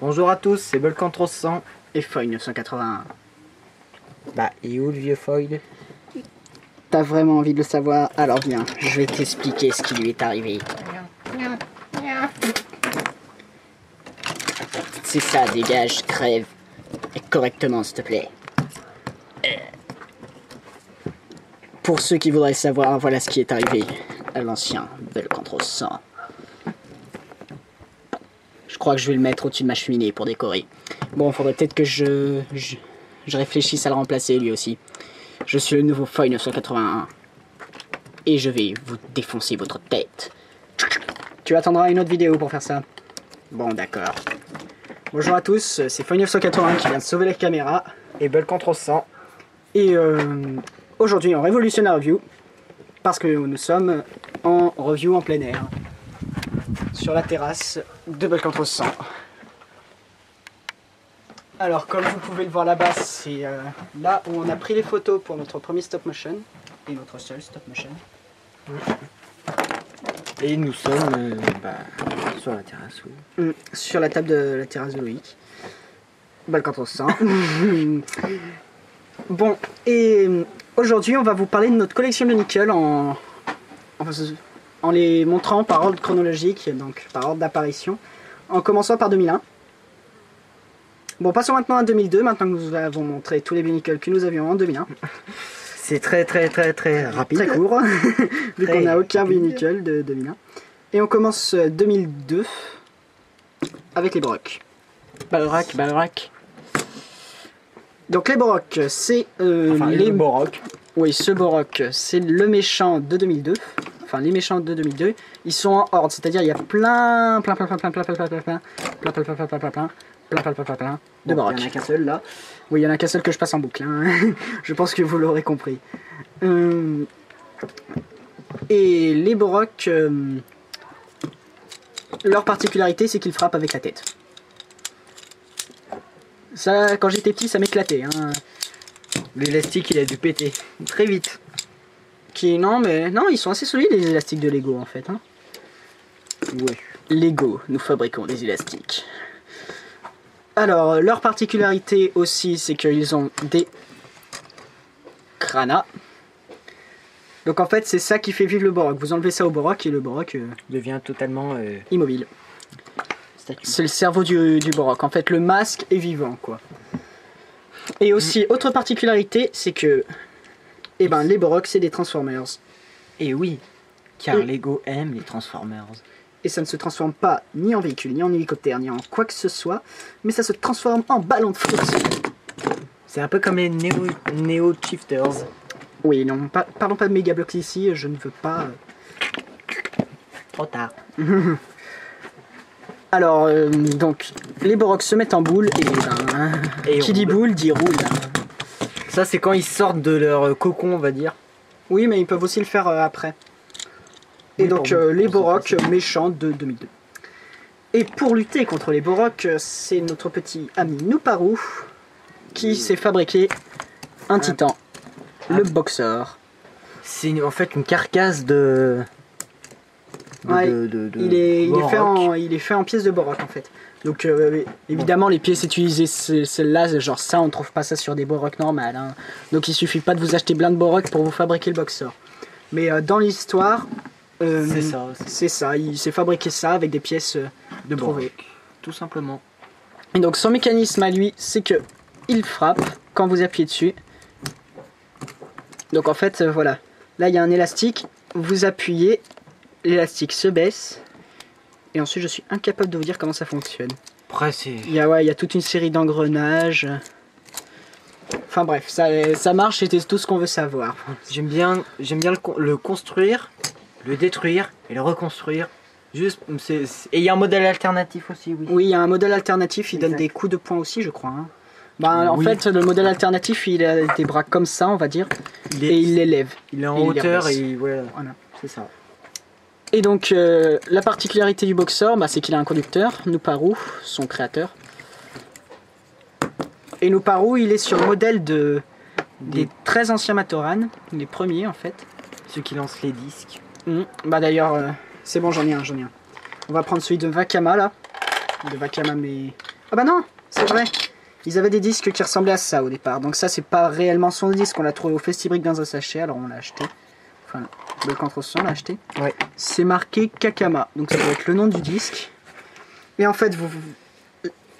Bonjour à tous, c'est Volcan300 et Foil 981. Bah, et où le vieux Foil? T'as vraiment envie de le savoir? Alors viens, je vais t'expliquer ce qui lui est arrivé. C'est ça, dégage, crève. Et correctement, s'il te plaît. Pour ceux qui voudraient savoir, voilà ce qui est arrivé à l'ancien Volcan300. Je crois que je vais le mettre au-dessus de ma cheminée pour décorer. Bon, faudrait peut-être que je réfléchisse à le remplacer lui aussi. Je suis le nouveau Foil 981. Et je vais vous défoncer votre tête. Tu attendras une autre vidéo pour faire ça. Bon, d'accord. Bonjour à tous, c'est Foil 981 qui vient de sauver la caméra. Et Volcan300. Et aujourd'hui, on révolutionne la review. Parce que nous sommes en review en plein air. Sur la terrasse de Volcan300. Alors, comme vous pouvez le voir là-bas, c'est là où on a pris les photos pour notre premier stop motion. Et notre seul stop motion. Et nous sommes sur la terrasse, oui. Sur la table de la terrasse de Loïc. Volcan300. Bon, et aujourd'hui, on va vous parler de notre collection de nickel en les montrant par ordre chronologique, donc par ordre d'apparition, en commençant par 2001. Bon, passons maintenant à 2002, maintenant que nous avons montré tous les binickel que nous avions en 2001. C'est très rapide. Très court, vu qu'on n'a aucun binickel de 2001. Et on commence 2002 avec les Brocs. Balrac. Donc les Brocs, c'est les Borocs. Oui, ce Borok, c'est le méchant de 2002. Enfin, les méchants de 2002, ils sont en horde, c'est-à-dire il y a plein de Borok. Il y en a qu'un seul là. Oui, il y en a qu'un seul que je passe en boucle. Hein. Je pense que vous l'aurez compris. Et les Borok, leur particularité, c'est qu'ils frappent avec la tête. Ça, quand j'étais petit, ça m'éclatait. Hein. L'élastique, il a dû péter très vite. Non, ils sont assez solides les élastiques de Lego en fait. Hein. Ouais. Lego, nous fabriquons des élastiques. Alors, leur particularité aussi, c'est qu'ils ont des Krana. Donc en fait, c'est ça qui fait vivre le Borok. Vous enlevez ça au Borok et le Borok devient totalement immobile. C'est le cerveau du Borok. En fait, le masque est vivant, quoi. Et aussi, autre particularité, c'est que les Borok, c'est des Transformers. Et oui, car Lego aime les Transformers. Et ça ne se transforme pas ni en véhicule, ni en hélicoptère, ni en quoi que ce soit, mais ça se transforme en ballon de foot. C'est un peu comme les Neo Shifters. Oui, non, parlons pas de Megablox ici, je ne veux pas... Trop tard. Alors, donc, les Boroks se mettent en boule, et qui dit boule, dit roule. Ça, c'est quand ils sortent de leur cocon, on va dire. Oui, mais ils peuvent aussi le faire après. Et oui, donc, les Boroks méchants de 2002. Et pour lutter contre les Boroks, c'est notre petit ami Nuparu qui s'est fabriqué un titan, le Boxer. C'est en fait une carcasse de... il est fait en pièces de Borok en fait. Donc évidemment les pièces utilisées celles-là, genre ça on trouve pas ça sur des Borok normales. Hein. Donc il suffit pas de vous acheter plein de Borok pour vous fabriquer le Boxer. Mais dans l'histoire, c'est ça, il s'est fabriqué ça avec des pièces de Borok. Tout simplement. Et donc son mécanisme à lui, c'est que il frappe quand vous appuyez dessus. Donc en fait voilà, là il y a un élastique, vous appuyez, l'élastique se baisse et ensuite je suis incapable de vous dire comment ça fonctionne. Après il y a toute une série d'engrenages. Enfin bref, ça marche, c'était tout ce qu'on veut savoir. J'aime bien le construire, le détruire et le reconstruire. Juste, et il y a un modèle alternatif aussi, oui. Oui, il y a un modèle alternatif, il donne des coups de poing aussi, je crois. Hein. En fait, le modèle alternatif, il a des bras comme ça, on va dire, et il les lève. Il est en hauteur et voilà, c'est ça. Et donc, la particularité du Boxer, c'est qu'il a un conducteur, Nuparu, son créateur. Et Nuparu, il est sur le modèle des très anciens Matoran, les premiers en fait. Ceux qui lancent les disques. D'ailleurs, c'est bon, j'en ai un. On va prendre celui de Vakama là. De Vakama, mais Ah bah non, c'est vrai. Ils avaient des disques qui ressemblaient à ça au départ. Donc ça, c'est pas réellement son disque. On l'a trouvé au Festibrick dans un sachet, alors on l'a acheté. Enfin, le contreson, on l'a acheté. Ouais. C'est marqué Kakama. Donc ça doit être le nom du disque. Et en fait,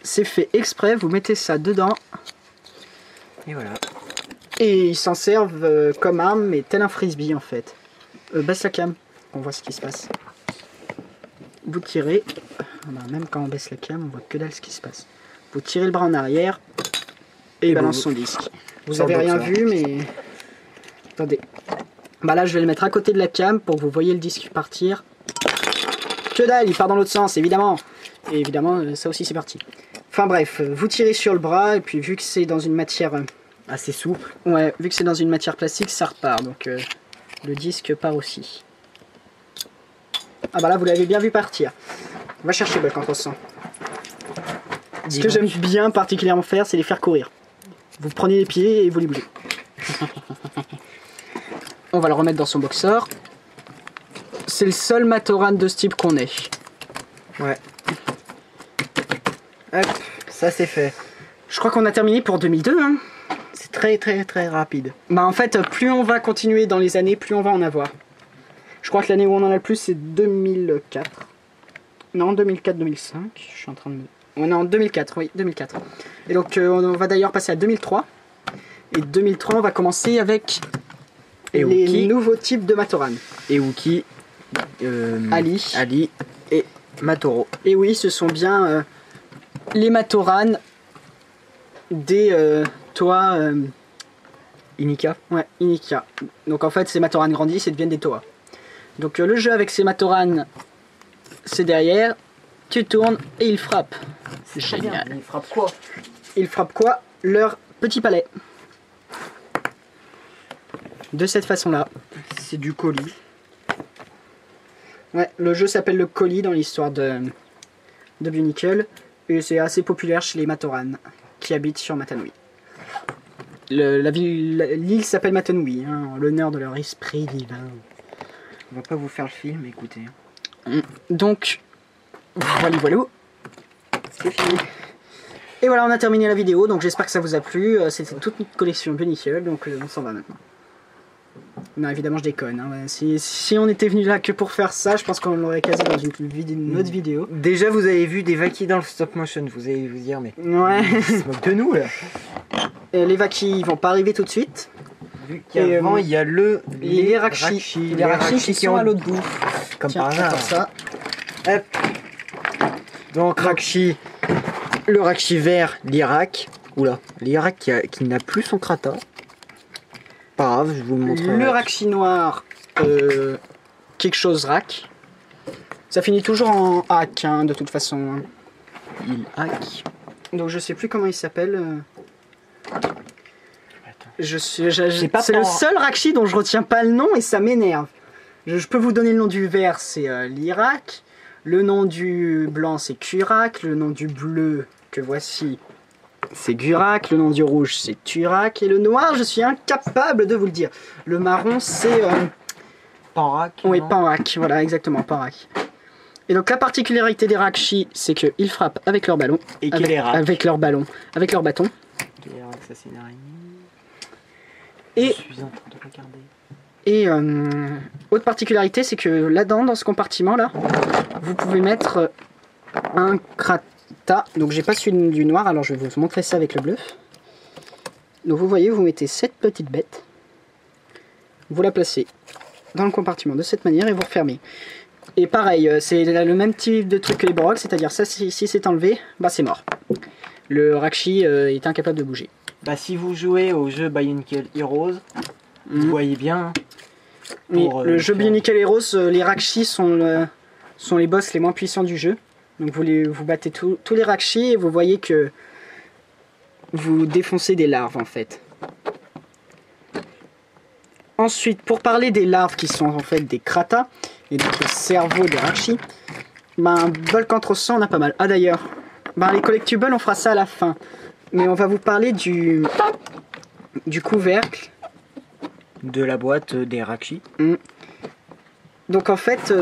c'est fait exprès. Vous mettez ça dedans. Et voilà. Et ils s'en servent comme arme, mais tel un frisbee en fait. Baisse la cam, on voit ce qui se passe. Vous tirez, même quand on baisse la cam, on voit que dalle ce qui se passe. Vous tirez le bras en arrière et il balance son disque. Vous avez rien vu, mais attendez. Bah là, je vais le mettre à côté de la cam pour que vous voyez le disque partir. Que dalle, il part dans l'autre sens, évidemment. Et évidemment, ça aussi c'est parti. Enfin bref, vous tirez sur le bras et puis vu que c'est dans une matière assez souple. Ouais, vu que c'est dans une matière plastique, ça repart. Donc le disque part aussi. Ah bah là, vous l'avez bien vu partir. On va chercher Bulk en 300. Ce que j'aime bien particulièrement faire, c'est les faire courir. Vous prenez les pieds et vous les bougez. On va le remettre dans son boxer. C'est le seul Matoran de ce type qu'on ait. Ouais. Hop, ça c'est fait. Je crois qu'on a terminé pour 2002, hein. C'est très rapide. Bah en fait, plus on va continuer dans les années, plus on va en avoir. Je crois que l'année où on en a le plus, c'est 2004. Non, 2004-2005. Je suis en train de... Oh, non, 2004, oui, 2004. Et donc, on va d'ailleurs passer à 2003. Et 2003, on va commencer avec les nouveaux types de Matoran. Ewuki, Ali et Matoro. Et oui, ce sont bien les Matoran des Toa... Inika. Ouais, Inika. Donc en fait, ces Matoran grandissent et deviennent des Toa. Donc le jeu avec ces Matoran, c'est derrière, tu tournes et il frappe. C'est génial. Il frappe quoi? Il frappe quoi? Leur petit palais. De cette façon-là. C'est du colis. Ouais, le jeu s'appelle le colis dans l'histoire de Bionicle. Et c'est assez populaire chez les Matoran qui habitent sur Matanui. L'île s'appelle Matanui, hein, en l'honneur de leur esprit divin. On va pas vous faire le film, écoutez. Donc, voilà. C'est fini. Et voilà, on a terminé la vidéo, donc j'espère que ça vous a plu. C'était toute notre collection Bionicle, donc on s'en va maintenant. Non, évidemment, je déconne. Hein. Si on était venu là que pour faire ça, je pense qu'on l'aurait casé dans une autre vidéo. Déjà, vous avez vu des Vaki dans le stop motion, vous allez vous dire, mais... Ouais. Ils se moquent de nous, là. Les Vaki, ils vont pas arriver tout de suite. Vu qu'avant, il y a les Rakshi. Les Rakshi qui sont à l'autre bout. Comme par hasard. Comme ça. Hop. Donc, Rakshi. Le Rakshi vert, l'Irak. Oula, l'Irak qui n'a plus son krata. Pas grave, je vous le montre. Le Rakshi noir, quelque chose Rak. Ça finit toujours en hack, hein, de toute façon. Il hack. Donc je sais plus comment il s'appelle. C'est le seul Rakshi dont je retiens pas le nom et ça m'énerve. Je peux vous donner le nom du vert, c'est l'Irak. Le nom du blanc, c'est Kurak. Le nom du bleu, que voici, c'est Gurak. Le nom du rouge, c'est Turak. Et le noir, je suis incapable de vous le dire. Le marron, c'est... Panrak. Oui, Panrak. Voilà, exactement, Panrak. Et donc la particularité des Rakshi, c'est qu'ils frappent avec leur ballon. Et avec leur ballon. Avec leur bâton. Ça, c'est une araignée. Et... Je suis en train de regarder. Et autre particularité, c'est que là-dedans, dans ce compartiment-là, vous pouvez mettre un krata. Donc j'ai pas celui du noir, alors je vais vous montrer ça avec le bleu. Donc vous voyez, vous mettez cette petite bête. Vous la placez dans le compartiment de cette manière et vous refermez. Et pareil, c'est le même type de truc que les Brogs, c'est-à-dire ça, si c'est enlevé, bah c'est mort. Le Rakshi est incapable de bouger. Bah si vous jouez au jeu Bionicle Heroes, vous voyez bien... Pour, le jeu Bionicle Heroes, les Rakshi sont les boss les moins puissants du jeu. Donc vous battez tous les Rakshi et vous voyez que vous défoncez des larves en fait. Ensuite, pour parler des larves qui sont en fait des Krata et donc le cerveau des Rakshi, ben Bulk entre 100 on a pas mal. Ah d'ailleurs, ben, les collectibles on fera ça à la fin. Mais on va vous parler du couvercle. De la boîte des Rakshi. Donc en fait,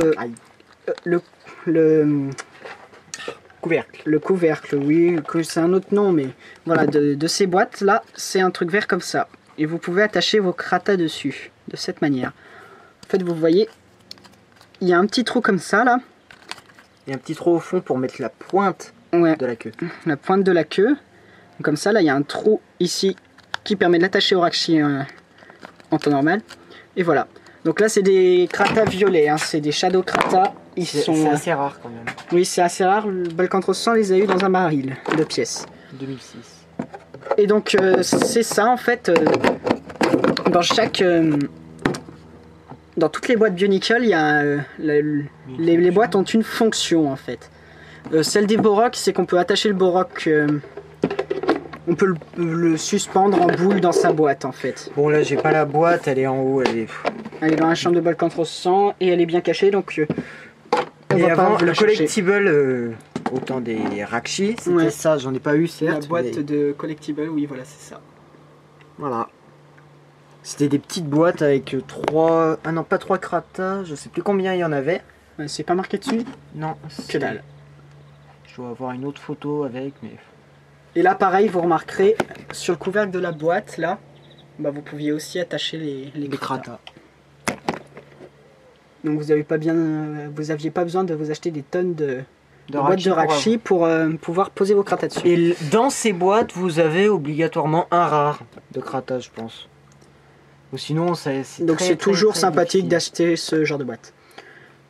couvercle. Le couvercle, oui, que c'est un autre nom, mais voilà, de ces boîtes là, c'est un truc vert comme ça. Et vous pouvez attacher vos kratas dessus, de cette manière. En fait, vous voyez, il y a un petit trou comme ça là. Il y a un petit trou au fond pour mettre la pointe Ouais, de la queue. la pointe de la queue. Comme ça, là, il y a un trou ici qui permet de l'attacher au Rakshi en temps normal. Et voilà. Donc là, c'est des kratas violets, hein, c'est des Shadow Kratas. Ils C'est sont... assez rare quand même. Oui, c'est assez rare. Le Balkan 100 les a eu dans un baril de pièces. 2006. Et donc, c'est ça en fait. Dans chaque. Dans toutes les boîtes Bionickel, il y a. Les boîtes ont une fonction en fait. Celle des Borok, c'est qu'on peut attacher le Borok. On peut le suspendre en boule dans sa boîte en fait. Bon là j'ai pas la boîte, elle est en haut, elle est... Elle est dans la chambre de Balkan 100 et elle est bien cachée donc. On Et va avant, pas le la chercher. collectible, autant des Rakshi, c'était Ouais. ça, j'en ai pas eu La certes. boîte mais de collectible, oui voilà c'est ça. Voilà. C'était des petites boîtes avec 3... Ah non, pas 3 kratas, je sais plus combien il y en avait. C'est pas marqué dessus? Non, Que dalle. Je dois avoir une autre photo avec, mais... Et là, pareil, vous remarquerez, sur le couvercle de la boîte, là, bah, vous pouviez aussi attacher les kratas. Donc vous aviez pas besoin de vous acheter des tonnes de boîtes de Rakshi pour pouvoir poser vos kratas dessus. Et dans ces boîtes, vous avez obligatoirement un rare de kratas, je pense. Ou sinon, c'est Donc très, c'est très, toujours très sympathique difficile. d'acheter ce genre de boîte.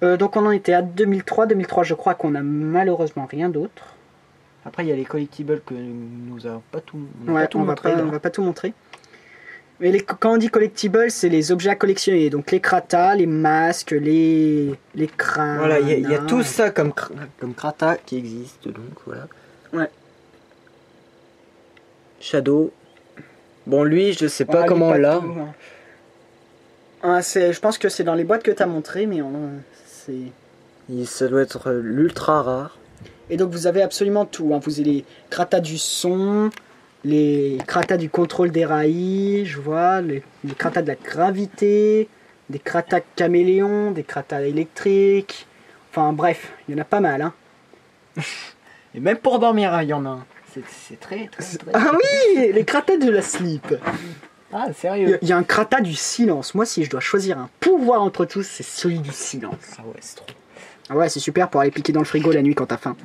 Donc on en était à 2003. 2003, je crois qu'on a malheureusement rien d'autre. Après, il y a les collectibles que nous avons pas tout, Ouais, on va pas tout montrer. Mais quand on dit collectibles, c'est les objets à collectionner. Donc les kratas, les masques, les crânes. Voilà, il y a tout ça comme krata qui existe, donc voilà. Ouais. Shadow. Bon, lui, je sais pas Ouais, comment on pas l'a. tout, hein. Je pense que c'est dans les boîtes que tu as montré, mais c'est... Ça doit être l'ultra rare. Et donc vous avez absolument tout. Hein. Vous avez les kratas du son, les kratas du contrôle des rails, je vois, les kratas de la gravité, des kratas caméléons, des kratas électriques. Enfin bref, il y en a pas mal. Hein. Et même pour dormir, il y en a un. C'est très. Ah oui, les kratas de la slip. Ah, sérieux. Il y a un krata du silence. Moi, si je dois choisir un pouvoir entre tous, c'est celui du silence. Ah ouais, c'est trop. Ah ouais, c'est super pour aller piquer dans le frigo la nuit quand t'as faim.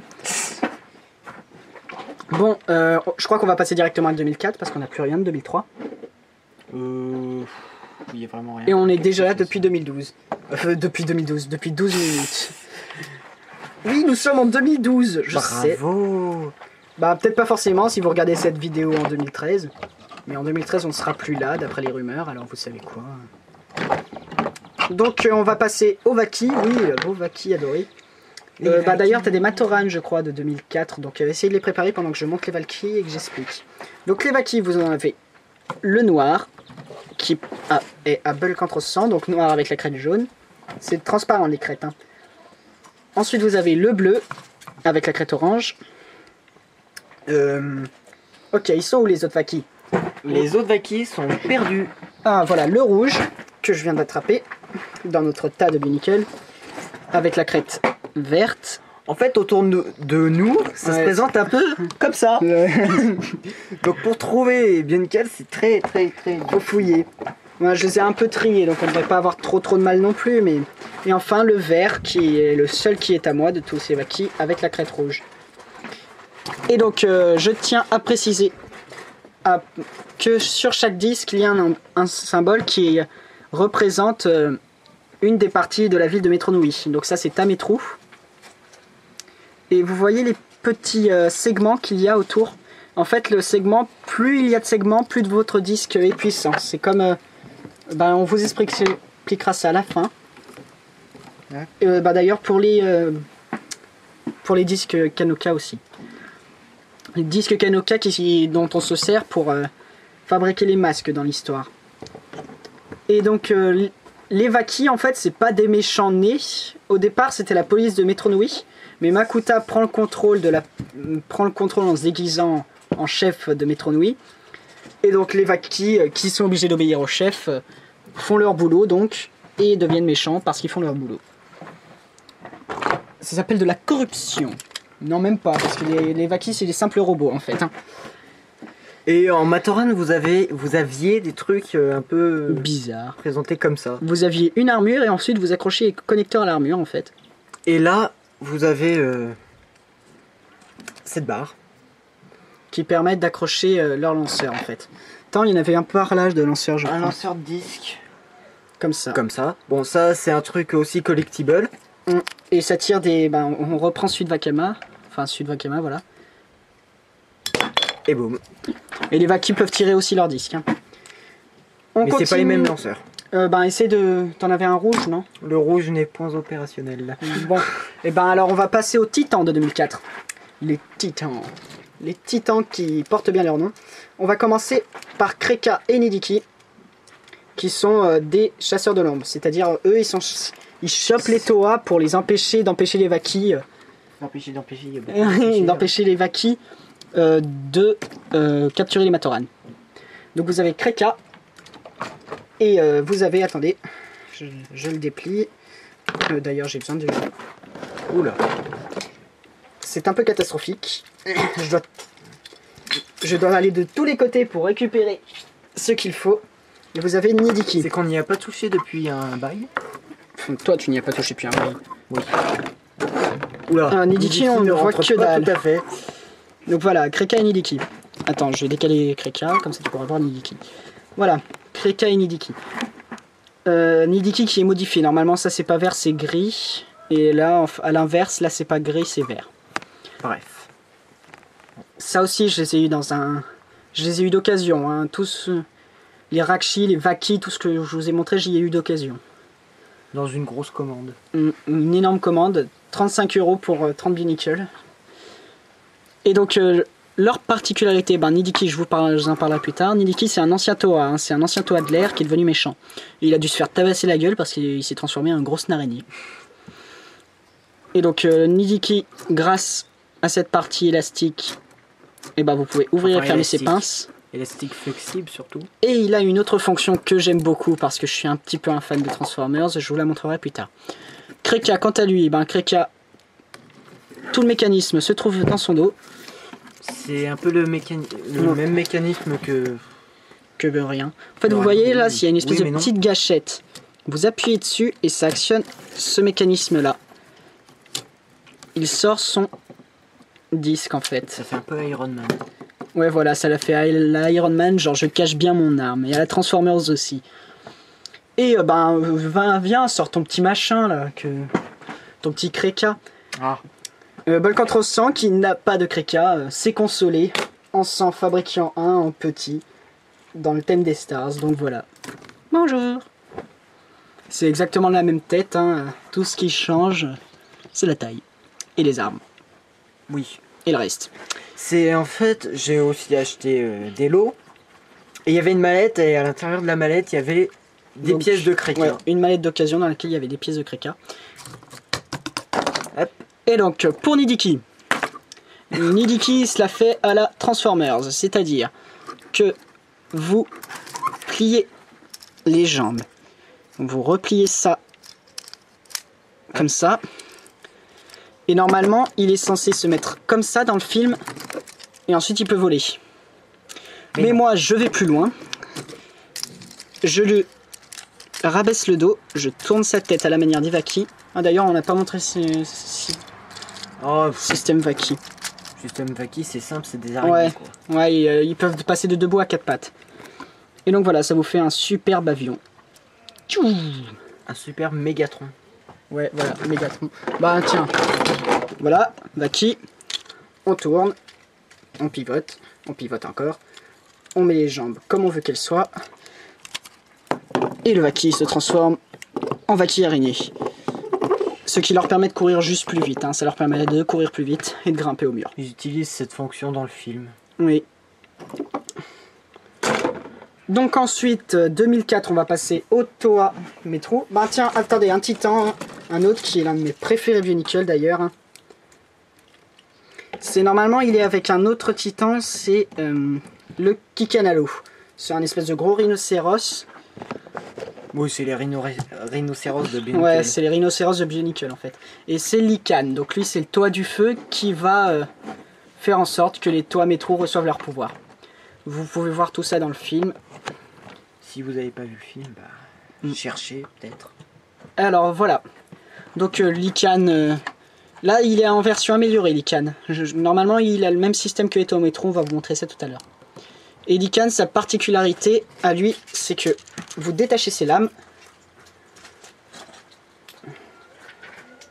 Bon, je crois qu'on va passer directement à 2004 parce qu'on n'a plus rien de 2003. Il y a vraiment rien. Et on est déjà là depuis 2012. Depuis 12 minutes. Oui, nous sommes en 2012, je sais. Bravo. Bah, peut-être pas forcément si vous regardez cette vidéo en 2013. Mais en 2013, on ne sera plus là, d'après les rumeurs, alors vous savez quoi. Donc, on va passer au Vaki. Oui, au Vaki adoré. Bah, d'ailleurs, tu as des Matoran, je crois, de 2004. Donc, essayez de les préparer pendant que je monte les Valkyries et que j'explique. Donc, les Vaki, vous en avez le noir, qui est à Bulk entre 100, donc noir avec la crête jaune. C'est transparent, les crêtes. Hein. Ensuite, vous avez le bleu, avec la crête orange. Ok, ils sont où les autres Vaki? Les autres Vaki sont perdus. Ah, voilà, le rouge, que je viens d'attraper, dans notre tas de Bionickel, avec la crête verte. En fait, autour de nous, ça se présente un peu comme ça. Donc pour trouver Bionickel, c'est très Faut fouiller. Moi, je les ai un peu triés, donc on ne devrait pas avoir trop de mal non plus. Mais... Et enfin, le vert, qui est le seul qui est à moi de tous ces Vaki, avec la crête rouge. Et donc, je tiens à préciser que sur chaque disque, il y a un symbole qui représente une des parties de la ville de Metronui. Donc ça, c'est Tametrou. Et vous voyez les petits segments qu'il y a autour. En fait, le segment, plus il y a de segments, plus de votre disque est puissant. C'est comme... on vous expliquera ça à la fin. Ouais. D'ailleurs, pour les disques Kanoka aussi. Les disques Kanoka dont on se sert pour fabriquer les masques dans l'histoire. Et donc, les Vaki, en fait, c'est pas des méchants nés. Au départ, c'était la police de Metronui. Mais Makuta prend le contrôle en se déguisant en chef de Metronui. Et donc les Vaki, qui sont obligés d'obéir au chef, font leur boulot donc, et deviennent méchants parce qu'ils font leur boulot. Ça s'appelle de la corruption. Non, même pas, parce que les Vaki, c'est des simples robots, en fait. Hein. Et en Matoran, vous aviez des trucs un peu Bizarre. présentés comme ça. Vous aviez une armure, et ensuite vous accrochez les connecteurs à l'armure, en fait. Et là, vous avez cette barre. Qui permettent d'accrocher leur lanceur, en fait. Tant, il y en avait un parlage de lanceur, je Un crois. lanceur de disque. Comme ça. Comme ça. Bon, ça, c'est un truc aussi collectible. Et ça tire des... Ben, on reprend Sud Vakama. Enfin, Sud Vakama, voilà. Et boum. Et les Vaki peuvent tirer aussi leur disque. Hein. On Mais c'est pas les continue. mêmes lanceurs. Ben, essaie de... T'en avais un rouge, non? Le rouge n'est point opérationnel là. Bon. Et ben, alors, on va passer aux Titans de 2004. Les Titans. Les Titans qui portent bien leur nom. On va commencer par Kreka et Nidiki, qui sont des chasseurs de l'ombre. C'est-à-dire, eux, ils chopent les Toa pour les d'empêcher les Vaki... d'empêcher les Vaki de capturer les Matoran. Donc vous avez Kreka et vous avez, attendez, je le déplie. D'ailleurs j'ai besoin de... Oula. C'est un peu catastrophique. Je dois aller de tous les côtés pour récupérer ce qu'il faut. Et vous avez Nidiki. C'est qu'on n'y a pas touché depuis un bail. Toi tu n'y as pas touché depuis un bail. Oui. Oula. Nidiki on ne voit rentre que pas dalle. tout à fait. Donc voilà, Kreka et Nidiki. Attends, je vais décaler Kreka, comme ça tu pourras voir Nidiki. Voilà, Kreka et Nidiki. Nidiki qui est modifié. Normalement, ça c'est pas vert, c'est gris. Et là, à l'inverse, là c'est pas gris, c'est vert. Bref. Ça aussi, je les ai eu dans un... Je les ai eu d'occasion. Hein. Tous les Rakshi, les Vaki, tout ce que je vous ai montré, j'y ai eu d'occasion. Dans une grosse commande. Une énorme commande. 35 € pour 30 binicles. Et donc, leur particularité, Nidiki, je vous en parlerai plus tard. Nidiki, c'est un ancien Toa, hein, c'est un ancien Toa de l'air qui est devenu méchant. Et il a dû se faire tabasser la gueule parce qu'il s'est transformé en une grosse araignée. Et donc, Nidiki, grâce à cette partie élastique, vous pouvez ouvrir et fermer ses pinces. Élastique flexible surtout. Et il a une autre fonction que j'aime beaucoup parce que je suis un petit peu un fan de Transformers, je vous la montrerai plus tard. Kreka, quant à lui, Kreka, tout le mécanisme se trouve dans son dos. C'est un peu le même mécanisme que rien. En fait, vous voyez là, s'il y a une espèce de mais non. petite gâchette, vous appuyez dessus et ça actionne ce mécanisme-là. Il sort son disque en fait. Ça fait un peu Iron Man. Ouais, voilà, ça l'a fait l'Iron Man, genre je cache bien mon arme. Et à la Transformers aussi. Et viens, sors ton petit machin là, ton petit Kreka. Ah. Bolcantros 100 qui n'a pas de Kreka s'est consolé en s'en fabriquant un en petit dans le thème des stars, donc voilà. Bonjour. C'est exactement la même tête, hein. Tout ce qui change, c'est la taille et les armes Oui. et le reste. C'est en fait, j'ai aussi acheté des lots et il y avait une mallette et à l'intérieur de la mallette il y avait des pièces de Kreka. Ouais, une mallette d'occasion dans laquelle il y avait des pièces de Kreka. Hop. Et donc pour Nidiki, cela fait à la Transformers, c'est-à-dire que vous pliez les jambes, vous repliez ça comme ça, et normalement il est censé se mettre comme ça dans le film, et ensuite il peut voler. Mais moi je vais plus loin, je lui rabaisse le dos, je tourne sa tête à la manière des Vaki. D'ailleurs on n'a pas montré système Vaki. Système Vaki, c'est simple, c'est des araignées. Ouais, ils peuvent passer de debout à 4 pattes. Et donc voilà, ça vous fait un superbe avion. Tchou. Un super Mégatron. Ouais, voilà, Mégatron. Tiens, voilà, Vaki. On tourne, on pivote encore. On met les jambes comme on veut qu'elles soient. Et le Vaki se transforme en Vaki araignée. Ce qui leur permet de courir juste plus vite. Hein. Ça leur permet de courir plus vite et de grimper au mur. Ils utilisent cette fonction dans le film. Oui. Donc ensuite, 2004, on va passer au Toa Metro. Tiens, attendez, un Titan, un autre qui est l'un de mes préférés Bionicle d'ailleurs. C'est normalement, il est avec un autre Titan, c'est le Kikanalo. C'est un espèce de gros rhinocéros Oui, c'est les rhinocéros de Bionicle. Ouais, c'est les rhinocéros de Bionicle en fait. Et c'est Lycan, donc lui c'est le toit du feu qui va faire en sorte que les toits métro reçoivent leur pouvoir. Vous pouvez voir tout ça dans le film. Si vous n'avez pas vu le film, bah, cherchez peut-être. Alors voilà. Donc Lycan, là il est en version améliorée Lycan. Normalement il a le même système que les toits métro, on va vous montrer ça tout à l'heure. Et Lycan, sa particularité à lui, c'est que vous détachez ses lames.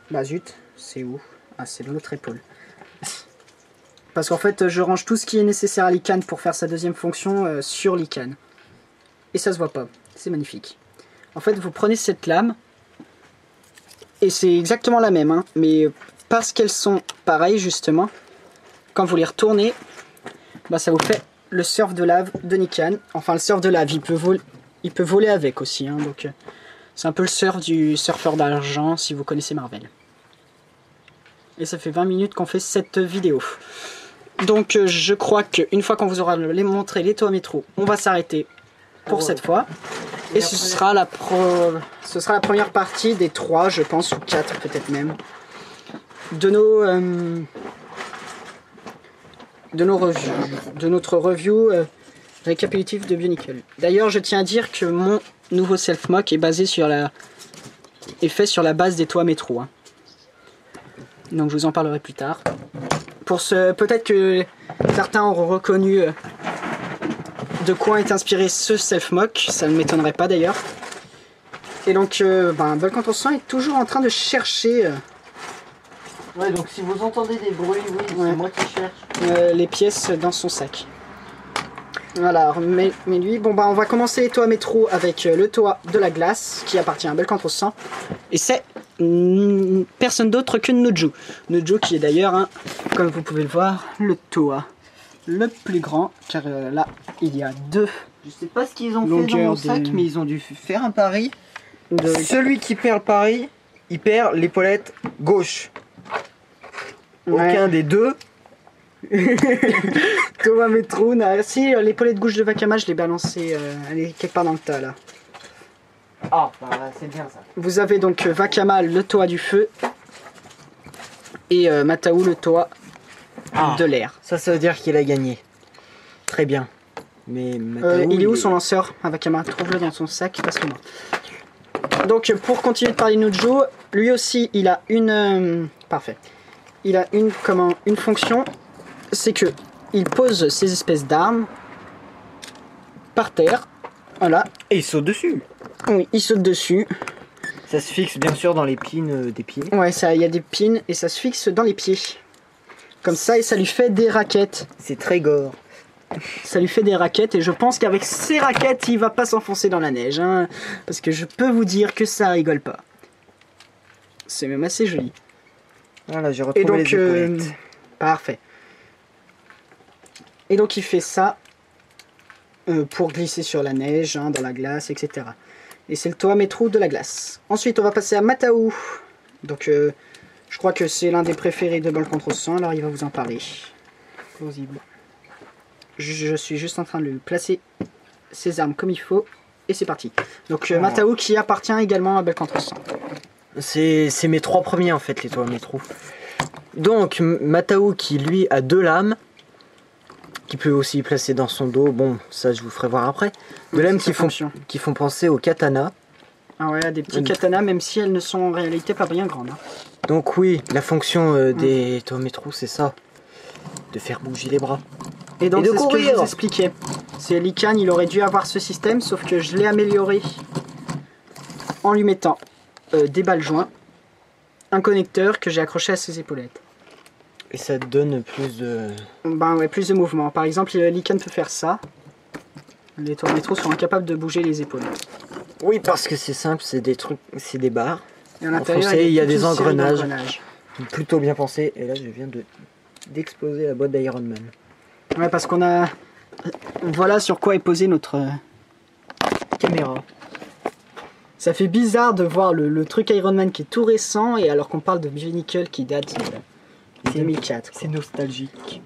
Bah zut, c'est où? Ah, c'est de l'autre épaule. Parce qu'en fait, je range tout ce qui est nécessaire à Lycan pour faire sa deuxième fonction sur Lycan. Et ça se voit pas. C'est magnifique. En fait, vous prenez cette lame. Et c'est exactement la même. Hein, mais parce qu'elles sont pareilles, justement, quand vous les retournez, bah, ça vous fait le surf de lave de Lycan. Enfin, le surf de lave, il peut voler avec aussi. Hein, donc, c'est un peu le surf du surfeur d'argent, si vous connaissez Marvel. Et ça fait 20 minutes qu'on fait cette vidéo. Donc je crois qu'une fois qu'on vous aura montré les toits métro, on va s'arrêter pour cette fois. Et ce sera la première partie des 3, je pense, ou 4 peut-être même, de notre review récapitulative de Bionicle. D'ailleurs, je tiens à dire que mon nouveau self-mock est basé sur fait sur la base des toits métro. Hein. Donc je vous en parlerai plus tard. Peut-être que certains auront reconnu de quoi est inspiré ce self-mock, ça ne m'étonnerait pas d'ailleurs. Et donc, Volcan 300 est toujours en train de chercher. Ouais, donc si vous entendez des bruits, oui, c'est moi qui cherche. Les pièces dans son sac. Voilà, mais lui, on va commencer les toits métro avec le toit de la glace qui appartient à Volcan 300. Et c'est personne d'autre que Nojo. Nojo qui est d'ailleurs, hein, comme vous pouvez le voir, le toit le plus grand, car là il y a 2. Je sais pas ce qu'ils ont fait dans mon sac, mais ils ont dû faire un pari. Celui qui perd le pari, il perd l'épaulette gauche. Ouais. Aucun des deux. Thomas Metro, si l'épaulette gauche de Vakama, je l'ai balancée, elle est quelque part dans le tas là. Ah, bah, c'est bien ça. Vous avez donc Vakama, le toit du feu, et Matao, le toit de l'air. Ça veut dire qu'il a gagné. Très bien. Mais Matao, il est où son lanceur à Vakama? Trouve-le dans son sac, passe-le-moi. Donc pour continuer de parler de Nojo, lui aussi il a une... parfait. Il a une fonction, c'est que il pose ces espèces d'armes par terre. Voilà. Et il saute dessus. Oui, il saute dessus. Ça se fixe bien sûr dans les pins des pieds. Ouais, il y a des pins et ça se fixe dans les pieds. Comme ça, et ça lui fait des raquettes. C'est très gore. Ça lui fait des raquettes et je pense qu'avec ces raquettes, il va pas s'enfoncer dans la neige. Hein, parce que je peux vous dire que ça rigole pas. C'est même assez joli. Voilà, j'ai retrouvé les épaulettes. Parfait. Et donc il fait ça pour glisser sur la neige, hein, dans la glace, etc. Et c'est le toit métro de la glace. Ensuite, on va passer à Matao. Donc, je crois que c'est l'un des préférés de Volcan 300, alors il va vous en parler. Plausible. Je suis juste en train de lui placer ses armes comme il faut. Et c'est parti. Donc, Matao qui appartient également à Volcan 300. C'est mes 3 premiers en fait, les toits métro. Donc, Matao qui lui a 2 lames. Qui peut aussi placer dans son dos, bon ça je vous ferai voir après. De lames qui font penser aux katanas. Ah ouais, des petits katanas, même si elles ne sont en réalité pas bien grandes. Hein. Donc oui, la fonction des toits métro c'est ça, de faire bouger les bras. Et donc c'est ce que je vous expliquais. C'est Lycan, il aurait dû avoir ce système, sauf que je l'ai amélioré en lui mettant des balles joints, un connecteur que j'ai accroché à ses épaulettes. Et ça donne plus de... Ben ouais, plus de mouvement. Par exemple, Lycan peut faire ça. Les toits métro sont incapables de bouger les épaules. Oui, parce que c'est simple, c'est des trucs, c'est des barres. Et à l'intérieur, il y a des engrenages. Plutôt bien pensé. Et là, je viens d'exploser la boîte d'Iron Man. Ouais, parce qu'on a... Voilà sur quoi est posée notre caméra. Ça fait bizarre de voir le truc Iron Man qui est tout récent, et alors qu'on parle de Bionicle qui date... 2004. C'est nostalgique.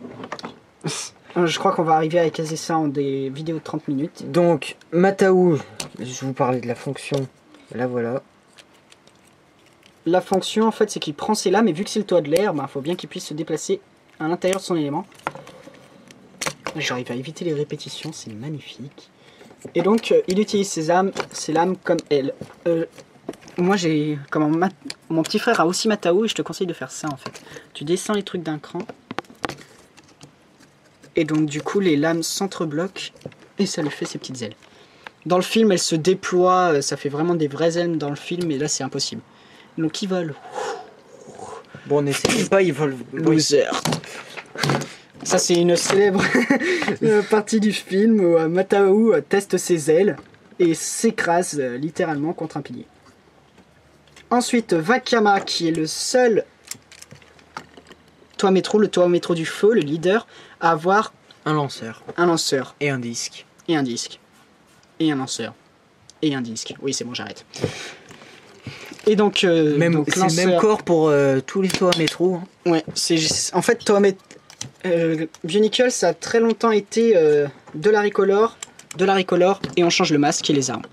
Je crois qu'on va arriver à caser ça en des vidéos de 30 minutes. Donc, Matao, Je vous parlais de la fonction. Là, voilà. La fonction, en fait, c'est qu'il prend ses lames et vu que c'est le toit de l'air, il faut bien qu'il puisse se déplacer à l'intérieur de son élément. J'arrive à éviter les répétitions, c'est magnifique. Et donc, il utilise ses lames comme elle. Moi, mon petit frère a aussi Matao et je te conseille de faire ça, en fait. Tu descends les trucs d'un cran. Et donc, du coup, les lames s'entrebloquent et ça lui fait ses petites ailes. Dans le film, elles se déploient, ça fait vraiment des vraies ailes dans le film, et là, c'est impossible. Donc, ils volent. Bon, n'essayez pas, ils volent. Loser. Ça, c'est une célèbre partie du film où Matao teste ses ailes et s'écrase littéralement contre un pilier. Ensuite, Wakama, qui est le seul le toit métro du feu, le leader, à avoir Un lanceur. un lanceur Et un disque. et un disque. Et un lanceur. Et un disque. Oui, c'est bon, j'arrête. Et donc, C'est le même corps pour tous les toits métro. Hein. Ouais, en fait, Bionicle, ça a très longtemps été de la Ricolor, et on change le masque et les armes.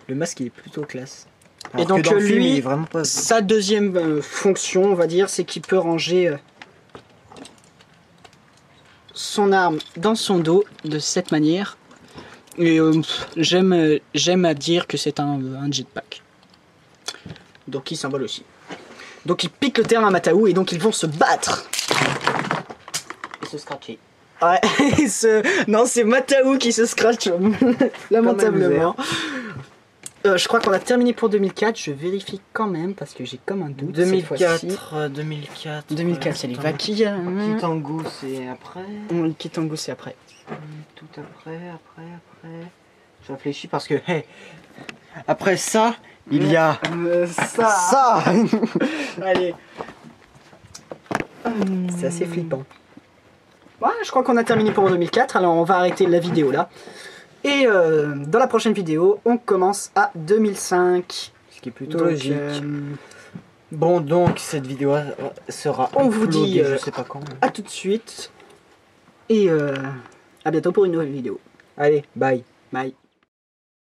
Le masque, il est plutôt classe. Et Alors donc, que dans le film, lui, il est vraiment pas... sa deuxième fonction, on va dire, c'est qu'il peut ranger son arme dans son dos de cette manière. Et j'aime à dire que c'est un jetpack. Donc il s'envole aussi. Donc il pique le terrain à Matao et donc ils vont se battre. Et se scratcher. Ouais, non, c'est Matao qui se scratch lamentablement. Je crois qu'on a terminé pour 2004. Je vérifie quand même parce que j'ai comme un doute. 2004, 2004, c'est les vaquilles. Kitango, c'est après. Kitango, c'est après. Tout après. Je réfléchis parce que, après ça, il y a ça. Allez. C'est assez flippant. Ouais, je crois qu'on a terminé pour 2004. Alors on va arrêter la vidéo là. Et dans la prochaine vidéo, on commence à 2005. Ce qui est plutôt logique. Bon, donc cette vidéo sera on vous dit je sais pas quand. À tout de suite. Et à bientôt pour une nouvelle vidéo. Allez, bye. Bye.